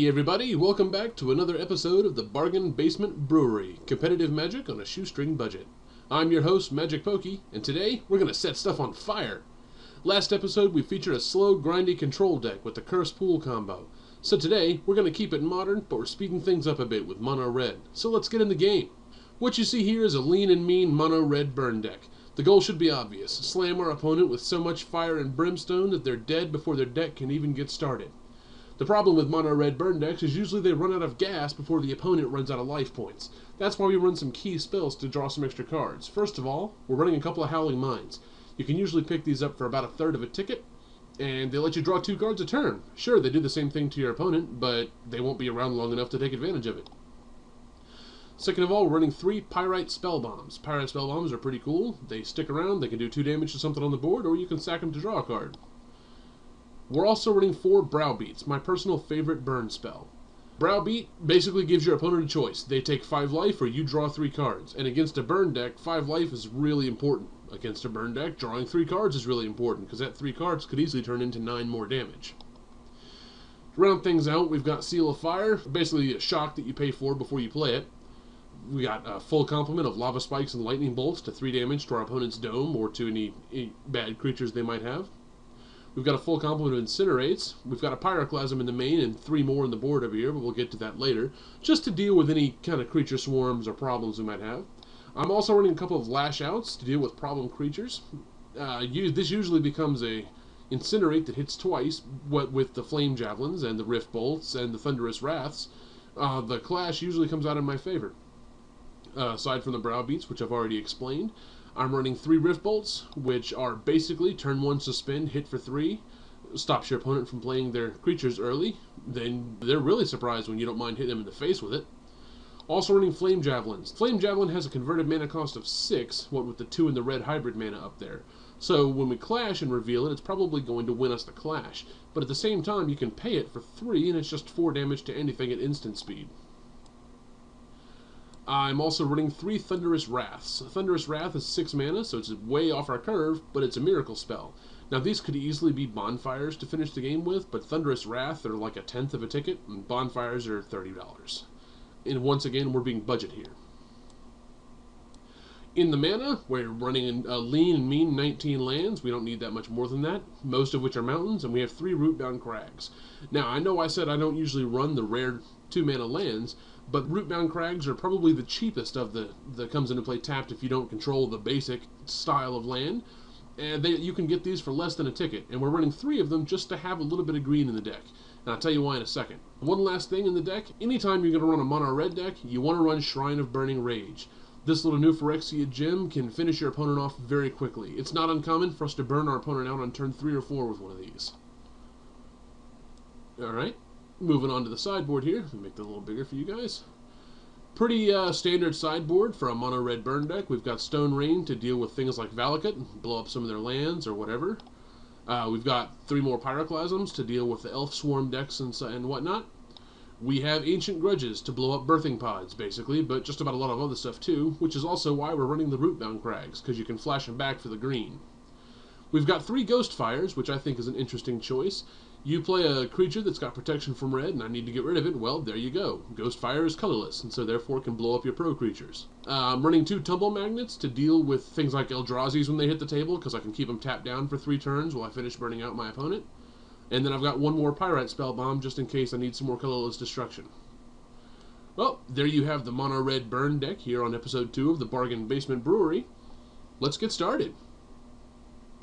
Hey everybody, welcome back to another episode of the Bargain Basement Brewery, competitive magic on a shoestring budget. I'm your host, Magicpokey, and today we're going to set stuff on fire. Last episode we featured a slow, grindy control deck with the Cursed Pool combo. So today we're going to keep it modern, but we're speeding things up a bit with mono red. So let's get in the game. What you see here is a lean and mean mono red burn deck. The goal should be obvious, slam our opponent with so much fire and brimstone that they're dead before their deck can even get started. The problem with mono red burn decks is usually they run out of gas before the opponent runs out of life points. That's why we run some key spells to draw some extra cards. First of all, we're running a couple of Howling Mines. You can usually pick these up for about a third of a ticket, and they let you draw 2 cards a turn. Sure, they do the same thing to your opponent, but they won't be around long enough to take advantage of it. Second of all, we're running 3 Pyrite Spellbombs. Pyrite Spellbombs are pretty cool. They stick around, they can do 2 damage to something on the board, or you can sack them to draw a card. We're also running 4 Browbeats, my personal favorite burn spell. Browbeat basically gives your opponent a choice. They take 5 life or you draw 3 cards. And against a burn deck, 5 life is really important. Against a burn deck, drawing 3 cards is really important, because that 3 cards could easily turn into 9 more damage. To round things out, we've got Seal of Fire, basically a shock that you pay for before you play it. We got a full complement of Lava Spikes and Lightning Bolts to 3 damage to our opponent's dome or to any bad creatures they might have. We've got a full complement of Incinaраtes. We've got a Pyroclasm in the main and 3 more on the board over here, but we'll get to that later, just to deal with any kind of creature swarms or problems we might have. I'm also running a couple of Lash Outs to deal with problem creatures. This usually becomes a Incinerate that hits twice, what with the Flame Javelins and the Rift Bolts and the Thunderous Wraths. The clash usually comes out in my favor. Aside from the Browbeats, which I've already explained, I'm running 3 Rift Bolts, which are basically turn 1 suspend, hit for 3, stops your opponent from playing their creatures early. Then they're really surprised when you don't mind hitting them in the face with it. Also running Flame Javelins. Flame Javelin has a converted mana cost of 6, what with the 2 and the red hybrid mana up there. So when we clash and reveal it, it's probably going to win us the clash. But at the same time, you can pay it for 3, and it's just 4 damage to anything at instant speed. I'm also running 3 Thunderous Wraths. Thunderous Wrath is 6 mana, so it's way off our curve, but it's a miracle spell. Now these could easily be bonfires to finish the game with, but Thunderous Wrath are like a tenth of a ticket, and bonfires are $30. And once again, we're being budget here. In the mana, we're running a lean and mean 19 lands. We don't need that much more than that, most of which are mountains, and we have 3 Rootbound Crags. Now, I know I said I don't usually run the rare 2 mana lands, but Rootbound Crags are probably the cheapest of that comes into play tapped if you don't control the basic style of land. And you can get these for less than a ticket, and we're running 3 of them just to have a little bit of green in the deck. And I'll tell you why in a second. One last thing in the deck, anytime you're going to run a mono red deck, you want to run Shrine of Burning Rage. This little new Phyrexia gem can finish your opponent off very quickly. It's not uncommon for us to burn our opponent out on turn 3 or 4 with one of these. Alright. Moving on to the sideboard here. Let me make that a little bigger for you guys. Pretty standard sideboard for a mono red burn deck. We've got Stone Rain to deal with things like Valakut, blow up some of their lands or whatever. We've got 3 more Pyroclasms to deal with the Elf Swarm decks and whatnot. We have Ancient Grudges to blow up Birthing Pods, basically, but just about a lot of other stuff too, which is also why we're running the Rootbound Crags, because you can flash them back for the green. We've got 3 Ghostfires, which I think is an interesting choice. You play a creature that's got protection from red, and I need to get rid of it. Well, there you go. Ghostfire is colorless, and so therefore can blow up your pro creatures. I'm running 2 Tumble Magnets to deal with things like Eldrazi's when they hit the table, because I can keep them tapped down for 3 turns while I finish burning out my opponent. And then I've got 1 more Pyrite Spellbomb, just in case I need some more colorless destruction. Well, there you have the mono red burn deck here on episode 2 of the Bargain Basement Brewery. Let's get started.